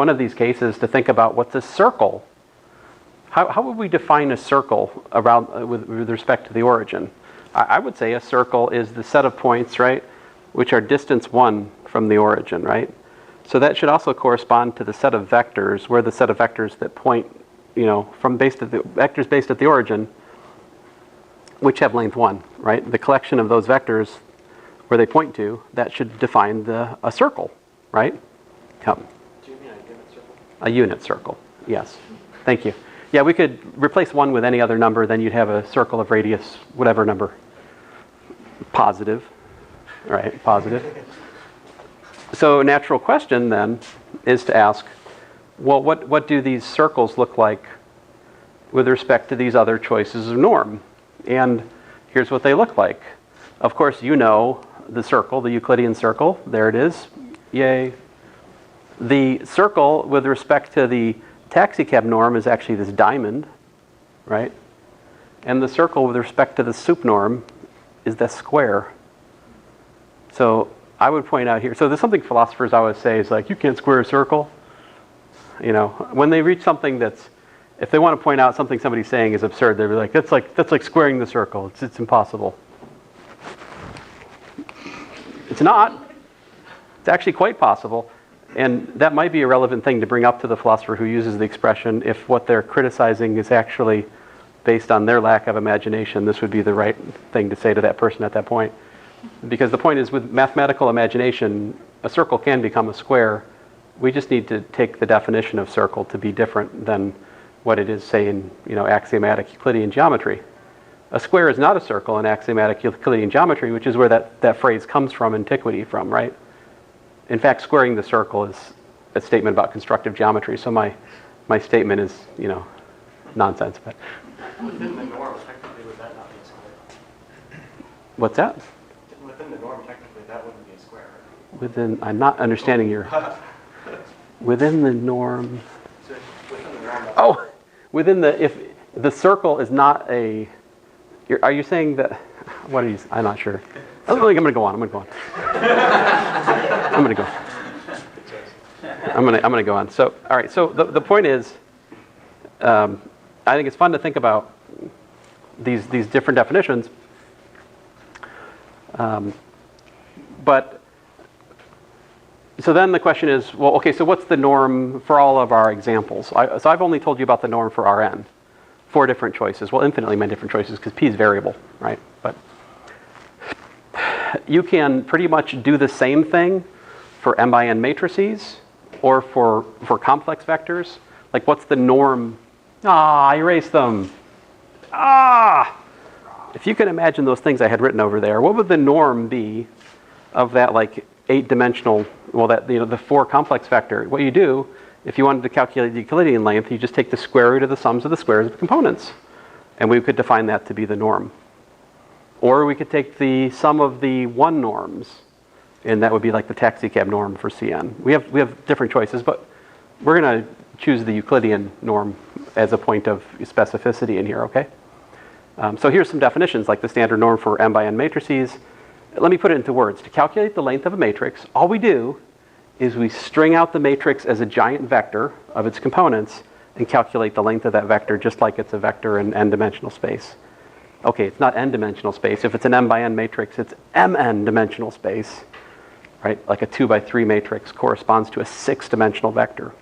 one of these cases to think about what's a circle. How would we define a circle around with respect to the origin? I would say a circle is the set of points, right, which are distance 1 from the origin, right? So that should also correspond to the set of vectors, where the set of vectors that point, from vectors based at the origin, which have length 1, right? The collection of those vectors where they point to, that should define a circle, right? Yep. Do you mean a unit circle? A unit circle, yes. Thank you. Yeah, we could replace 1 with any other number, then you'd have a circle of radius, whatever number. Positive, right, positive. So a natural question then is to ask, well, what do these circles look like with respect to these other choices of norm? And here's what they look like. Of course, you know the circle, the Euclidean circle. There it is. Yay. The circle with respect to the taxicab norm is actually this diamond, right? And the circle with respect to the sup norm is this square. So I would point out here, so there's something philosophers always say is like, you can't square a circle. When they reach something that's, if they want to point out something somebody's saying is absurd, they'll be like, that's like squaring the circle. It's impossible. It's not. It's actually quite possible. And that might be a relevant thing to bring up to the philosopher who uses the expression, if what they're criticizing is actually based on their lack of imagination, this would be the right thing to say to that person at that point. Because the point is, with mathematical imagination, a circle can become a square. We just need to take the definition of circle to be different than what it is, say, in axiomatic Euclidean geometry. A square is not a circle in axiomatic Euclidean geometry, which is where that phrase comes from, antiquity from, right? In fact, squaring the circle is a statement about constructive geometry. So my statement is, nonsense. But within the norm, technically, would that not be a square? What's that? Within the norm, technically, that wouldn't be a square. I'm not understanding your. Within the norm. So within the norm. Oh, if the circle is not a. Are you saying that? What are you? I'm not sure. I'm going to go on. I'm going to go on. So, all right. So the point is, I think it's fun to think about these different definitions. But so then the question is, well, okay. So what's the norm for all of our examples? So I've only told you about the norm for Rn, 4 different choices. Well, infinitely many different choices because p is variable, right? But you can pretty much do the same thing for m by n matrices or for complex vectors. Like, what's the norm? I erased them. If you can imagine those things I had written over there, what would the norm be of that, like, 8-dimensional, well, that, the 4 complex vector? What you do, if you wanted to calculate the Euclidean length, you just take the square root of the sums of the squares of the components. And we could define that to be the norm. Or we could take the sum of the 1 norms, and that would be like the taxicab norm for Cn. We have different choices, but we're going to choose the Euclidean norm as a point of specificity in here, okay? So here's some definitions, like the standard norm for m by n matrices. Let me put it into words. To calculate the length of a matrix, all we do is we string out the matrix as a giant vector of its components and calculate the length of that vector just like it's a vector in n-dimensional space. Okay, it's not n-dimensional space. If it's an m by n matrix, it's mn dimensional space, right? Like a 2 by 3 matrix corresponds to a 6-dimensional vector.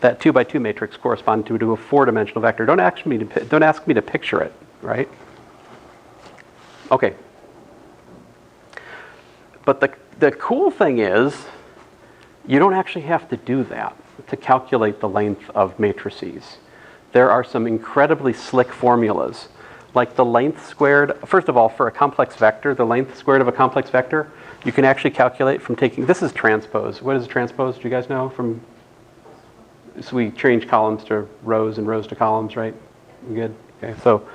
That 2 by 2 matrix corresponds to a 4-dimensional vector. Don't ask me to picture it, right? Okay. But the cool thing is, you don't actually have to do that to calculate the length of matrices. There are some incredibly slick formulas. Like the length squared, first of all, for a complex vector, the length squared of a complex vector, you can actually calculate from taking, this is transpose. What is a transpose? Do you guys know? So we change columns to rows and rows to columns, right? Good? Okay, so,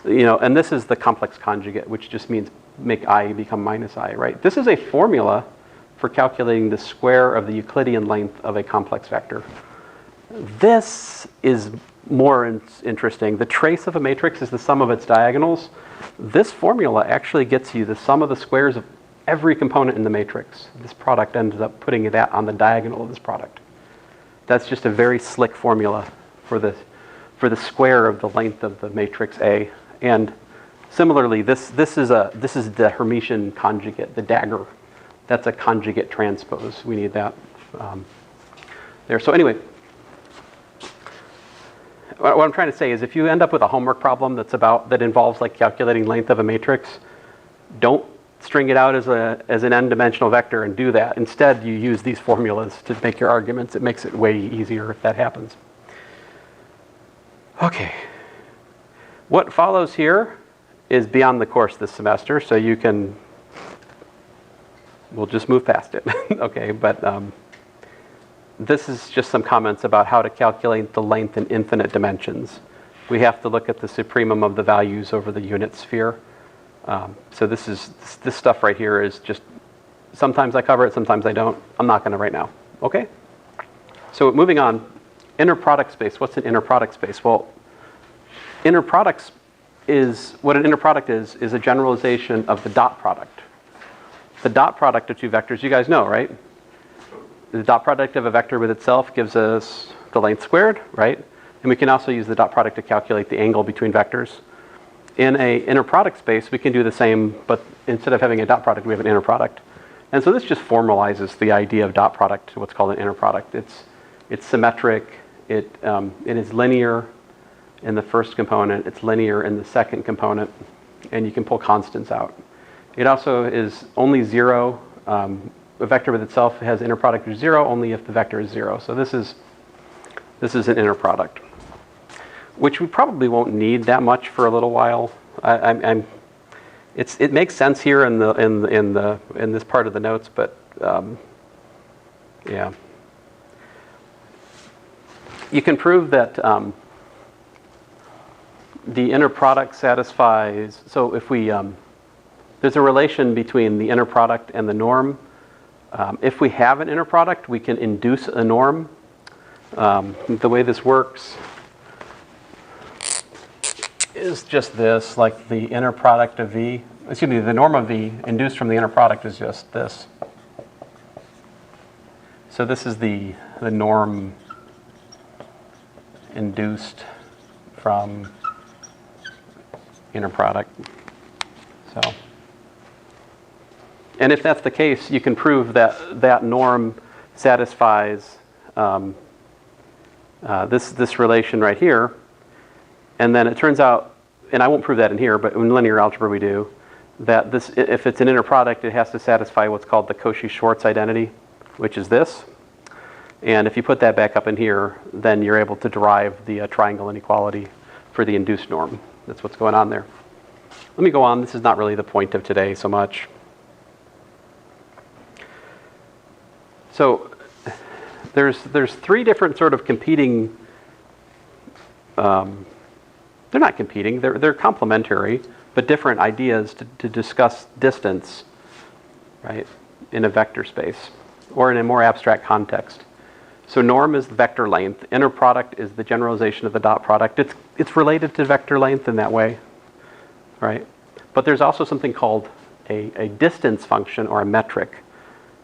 and this is the complex conjugate, which just means make I become minus I, right? This is a formula for calculating the square of the Euclidean length of a complex vector. This is more interesting. The trace of a matrix is the sum of its diagonals. This formula actually gets you the sum of the squares of every component in the matrix. This product ends up putting that on the diagonal of this product. That's just a very slick formula for the square of the length of the matrix A. And similarly, this is the Hermitian conjugate, the dagger. That's a conjugate transpose. We need that there. So anyway, what I'm trying to say is if you end up with a homework problem that involves like calculating length of a matrix, don't string it out as an n-dimensional vector and do that. Instead, you use these formulas to make your arguments. It makes it way easier if that happens. Okay. What follows here is beyond the course this semester, so we'll just move past it. Okay, but this is just some comments about how to calculate the length in infinite dimensions. We have to look at the supremum of the values over the unit sphere. So this stuff right here is just, sometimes I cover it, sometimes I don't. I'm not going to right now. Okay? So moving on, inner product space. What's an inner product space? Well, inner products what an inner product is a generalization of the dot product. The dot product of two vectors, you guys know, right? The dot product of a vector with itself gives us the length squared, right? And we can also use the dot product to calculate the angle between vectors. In an inner product space, we can do the same, but instead of having a dot product, we have an inner product. And so this just formalizes the idea of dot product to what's called an inner product. It's symmetric. It is linear in the first component. It's linear in the second component. And you can pull constants out. It also is only zero. A vector with itself has inner product of 0 only if the vector is 0. So this is an inner product, which we probably won't need that much for a little while. It makes sense here in this part of the notes, but yeah. You can prove that the inner product satisfies. So if we there's a relation between the inner product and the norm. If we have an inner product, we can induce a norm. The way this works is just this, like the inner product of V. Excuse me, the norm of V induced from the inner product is just this. So this is the norm induced from inner product. So. And if that's the case, you can prove that that norm satisfies this relation right here. And then it turns out, and I won't prove that in here, but in linear algebra we do, that if it's an inner product, it has to satisfy what's called the Cauchy-Schwarz identity, which is this. And if you put that back up in here, then you're able to derive the triangle inequality for the induced norm. That's what's going on there. Let me go on. This is not really the point of today so much. So there's three different sort of competing, they're not competing, they're complementary, but different ideas to discuss distance, right, in a vector space, or in a more abstract context. So norm is the vector length, inner product is the generalization of the dot product. It's related to vector length in that way, right? But there's also something called a distance function or a metric.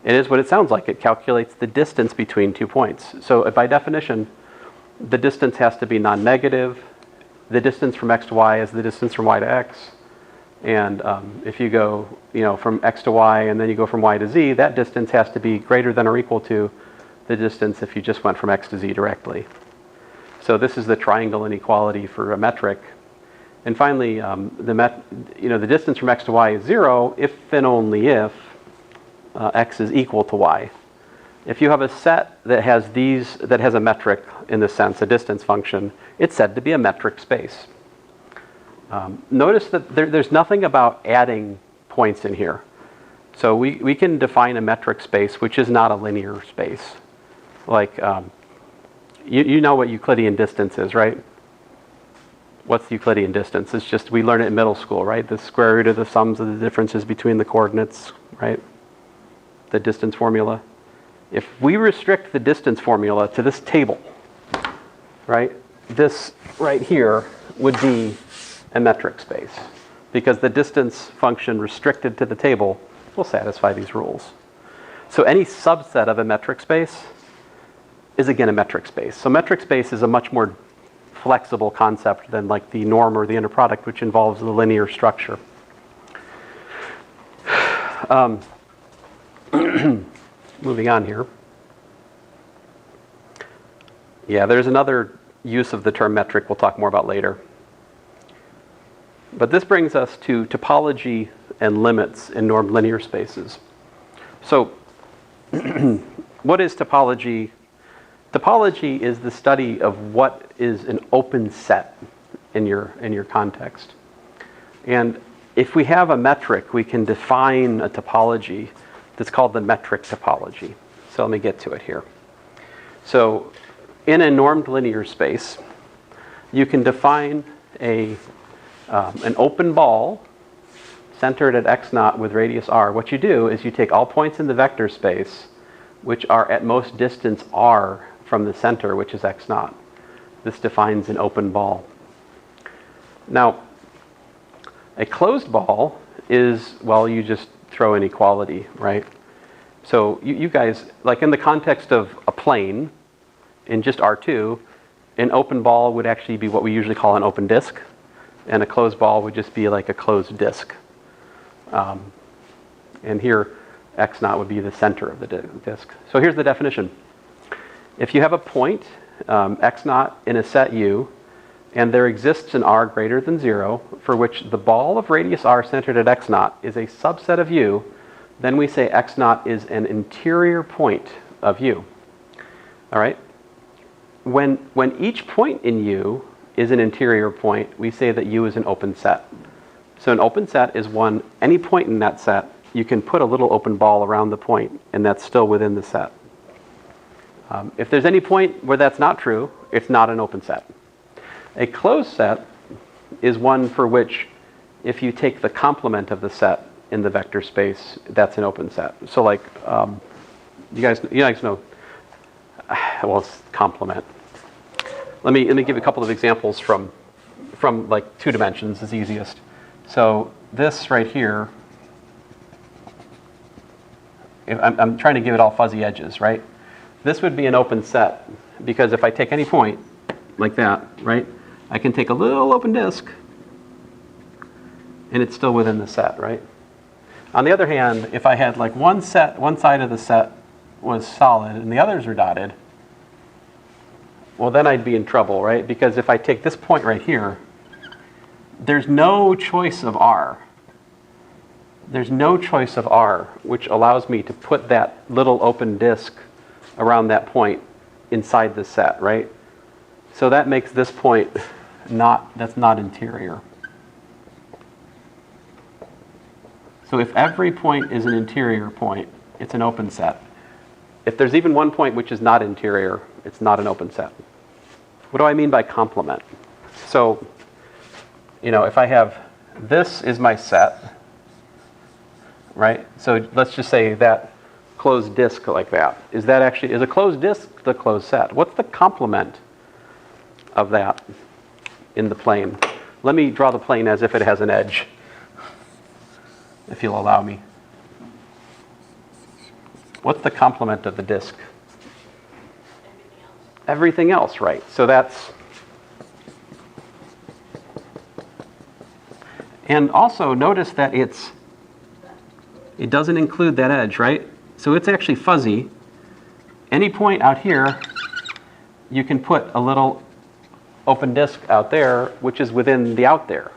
It is what it sounds like. It calculates the distance between 2 points. So by definition, the distance has to be non-negative. The distance from x to y is the distance from y to x. And if you go, from x to y and then you go from y to z, that distance has to be greater than or equal to the distance if you just went from x to z directly. So this is the triangle inequality for a metric. And finally, the distance from x to y is 0 if and only if x is equal to y. If you have a set that has a metric in this sense, a distance function, it's said to be a metric space. Notice that there's nothing about adding points in here. So we can define a metric space which is not a linear space. Like, you know what Euclidean distance is, right? What's the Euclidean distance? It's just, we learn it in middle school, right? The square root of the sums of the differences between the coordinates, right? The distance formula. If we restrict the distance formula to this table, right? This right here would be a metric space because the distance function restricted to the table will satisfy these rules. So any subset of a metric space is again a metric space. So metric space is a much more flexible concept than like the norm or the inner product, which involves the linear structure. Moving on here. Yeah, there's another use of the term metric we'll talk more about later. But this brings us to topology and limits in normed linear spaces. So what is topology? Topology is the study of what is an open set in your context. And if we have a metric, we can define a topology that's called the metric topology. So let me get to it here. So in a normed linear space, you can define an open ball centered at x naught with radius r. What you do is you take all points in the vector space which are at most distance r from the center, which is x naught. This defines an open ball. Now, a closed ball is, well, you just throw an equality, right? So you guys, like in the context of a plane, in just R2, an open ball would actually be what we usually call an open disk, and a closed ball would just be like a closed disk. And here, x naught would be the center of the disk. So here's the definition. If you have a point, x naught, in a set U, and there exists an r greater than 0, for which the ball of radius r centered at x naught is a subset of U, then we say x naught is an interior point of U. All right? When each point in U is an interior point, we say that U is an open set. So an open set is one, any point in that set, you can put a little open ball around the point, and that's still within the set. If there's any point where that's not true, it's not an open set. A closed set is one for which, if you take the complement of the set in the vector space, that's an open set. So like, you guys know, well, it's complement. Let me give you a couple of examples from like 2 dimensions is easiest. So this right here, I'm trying to give it all fuzzy edges, right? This would be an open set, because if I take any point like that, right, I can take a little open disk, and it's still within the set, right? On the other hand, if I had like one side of the set was solid and the others are dotted, well, then I'd be in trouble, right? Because if I take this point right here, there's no choice of r. There's no choice of r, which allows me to put that little open disk around that point inside the set, right? So that makes this point that's not interior. So if every point is an interior point, it's an open set. If there's even one point which is not interior, it's not an open set. What do I mean by complement? So, if I have, this is my set, right? So let's just say that closed disk like that. Is a closed disk the closed set? What's the complement of that in the plane? Let me draw the plane as if it has an edge, if you'll allow me. What's the complement of the disk? Everything else, right? So that's, and also notice that it doesn't include that edge, right? So it's actually fuzzy. Any point out here, you can put a little open disk out there, which is within the out there.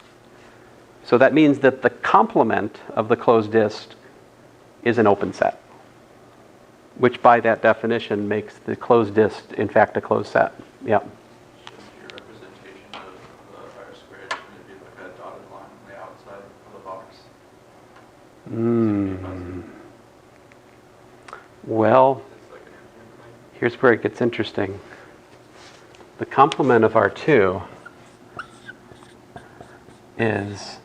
So that means that the complement of the closed disk is an open set, which by that definition makes the closed disk, in fact, a closed set. Yeah. Your representation of the R squared is going to be like a dotted line on the outside of the box. Well, It's like an empty plane. here's where it gets interesting. The complement of R2 is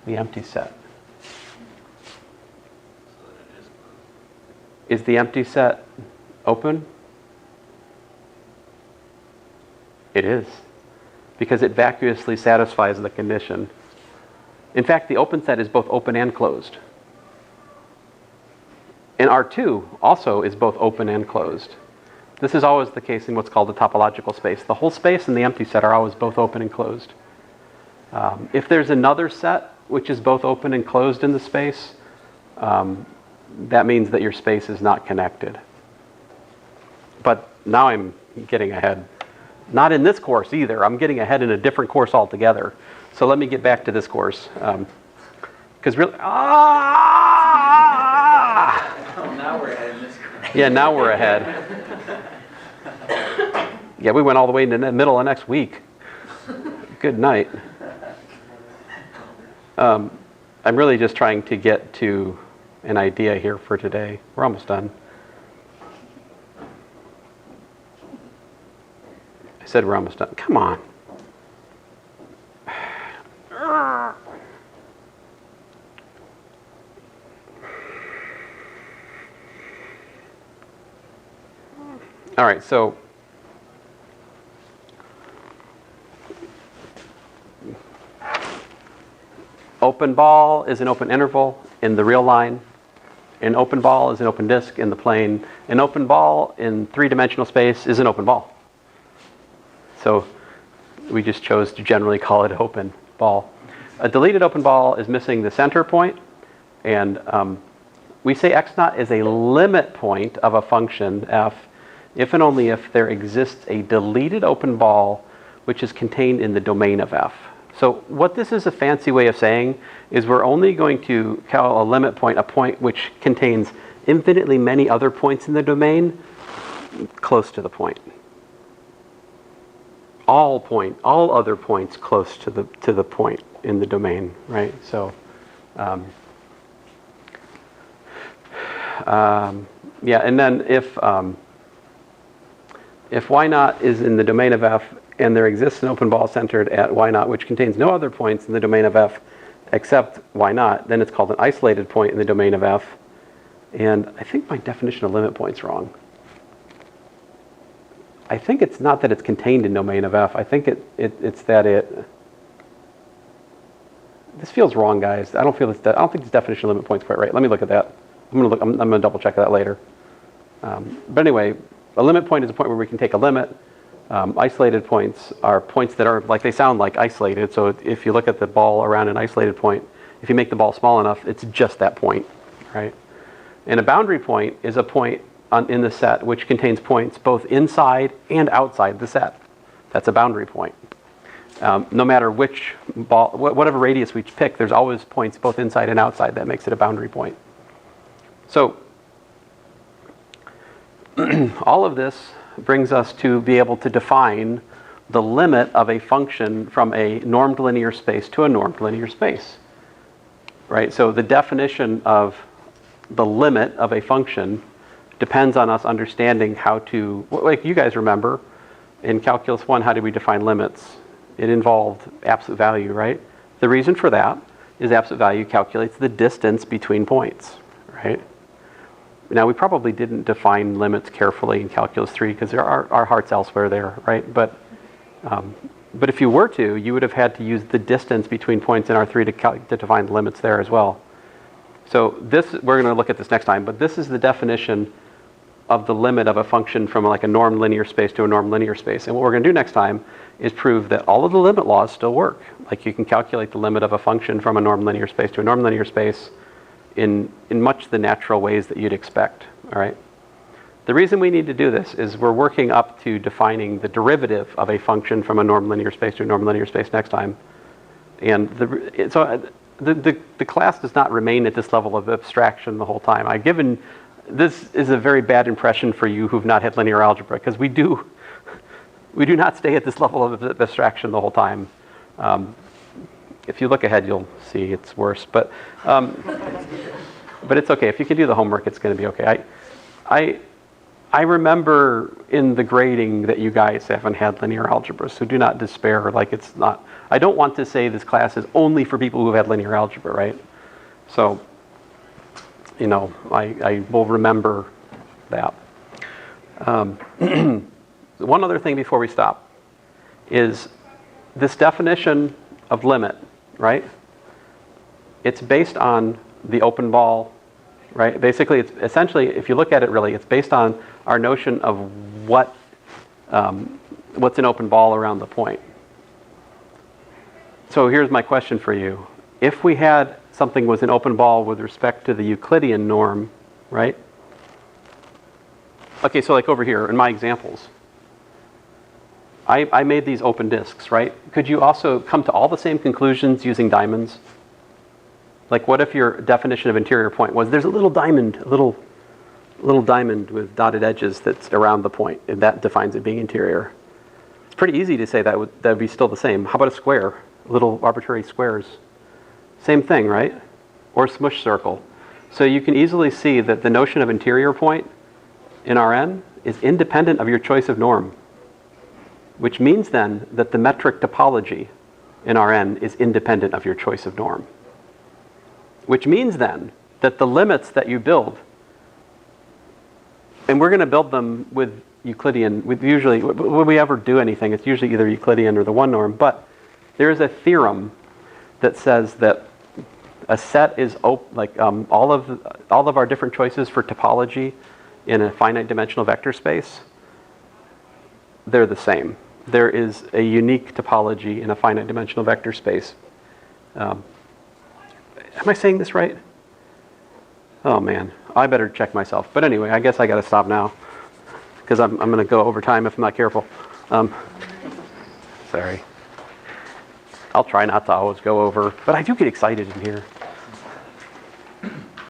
the empty set. So that it is closed. Is the empty set open? It is, because it vacuously satisfies the condition. In fact, the open set is both open and closed. And R2 also is both open and closed. This is always the case in what's called the topological space. The whole space and the empty set are always both open and closed. If there's another set which is both open and closed in the space, that means that your space is not connected. But now I'm getting ahead. Not in this course either. I'm getting ahead in a different course altogether. So let me get back to this course. Because really, Now we're ahead in this course. yeah, now we're ahead. Yeah, we went all the way into the middle of next week. Good night. I'm really just trying to get to an idea here for today. We're almost done. I said we're almost done. Come on. All right, so open ball is an open interval in the real line. An open ball is an open disk in the plane. An open ball in three-dimensional space is an open ball. So we just chose to generally call it open ball. A deleted open ball is missing the center point, and we say x naught is a limit point of a function f if and only if there exists a deleted open ball which is contained in the domain of f. So what this is a fancy way of saying is we're only going to call a limit point a point which contains infinitely many other points in the domain close to the point. All other points close to the point in the domain, right? So, yeah, and then if y naught is in the domain of f and there exists an open ball centered at y naught which contains no other points in the domain of f except y naught, then it's called an isolated point in the domain of f. And I think my definition of limit point's wrong. I think it's not that it's contained in domain of f. I think it's that it. This feels wrong, guys. I don't think this definition of limit point's quite right. Let me look at that. I'm gonna double check that later. But anyway, a limit point is a point where we can take a limit. Isolated points are points that are they sound like isolated. So if you look at the ball around an isolated point, if you make the ball small enough, it's just that point, right? And a boundary point is a point in the set which contains points both inside and outside the set. That's a boundary point. No matter which ball, whatever radius we pick, there's always points both inside and outside that makes it a boundary point. So all of this brings us to be able to define the limit of a function from a normed linear space to a normed linear space, right? So the definition of the limit of a function depends on us understanding how to, like you guys remember, in Calculus 1, how did we define limits? It involved absolute value, right? The reason for that is absolute value calculates the distance between points, right? Now, we probably didn't define limits carefully in Calculus 3 because there are our hearts elsewhere there, right? But if you were to, you would have had to use the distance between points in R3 to define the limits there as well. So this, we're going to look at this next time, but this is the definition of the limit of a function from like a normed linear space to a normed linear space. And what we're going to do next time is prove that all of the limit laws still work. Like you can calculate the limit of a function from a normed linear space to a normed linear space in much the natural ways that you'd expect, all right? The reason we need to do this is we're working up to defining the derivative of a function from a normed linear space to a normed linear space next time. And the class does not remain at this level of abstraction the whole time. This is a very bad impression for you who've not had linear algebra, because we do not stay at this level of abstraction the whole time. If you look ahead, you'll see it's worse. But it's okay. If you can do the homework, it's going to be okay. I remember in the grading that you guys haven't had linear algebra, so do not despair. Like it's not. I don't want to say this class is only for people who have had linear algebra, right? So, you know, I will remember that. One other thing before we stop is this definition of limit, right? It's based on the open ball right? Basically, it's essentially, if you look at it really, it's based on our notion of what's an open ball around the point. So here's my question for you. If we had something was an open ball with respect to the Euclidean norm, right? Okay, so like over here in my examples, I made these open disks, right? Could you also come to all the same conclusions using diamonds? Like what if your definition of interior point was there's a little diamond, a little diamond with dotted edges that's around the point, and that defines it being interior. It's pretty easy to say that would be still the same. How about a square? Little arbitrary squares. Same thing, right? Or smush circle. So you can easily see that the notion of interior point in Rn is independent of your choice of norm, which means then that the metric topology in Rn is independent of your choice of norm. Which means then that the limits that you build, and we're going to build them with Euclidean, with usually, when we ever do anything, it's usually either Euclidean or the one norm, but there is a theorem that says that a set is all of our different choices for topology in a finite dimensional vector space, they're the same. There is a unique topology in a finite dimensional vector space. Am I saying this right? Oh man, I better check myself. But anyway, I guess I got to stop now because I'm going to go over time if I'm not careful. Sorry. I'll try not to always go over, but I do get excited in here.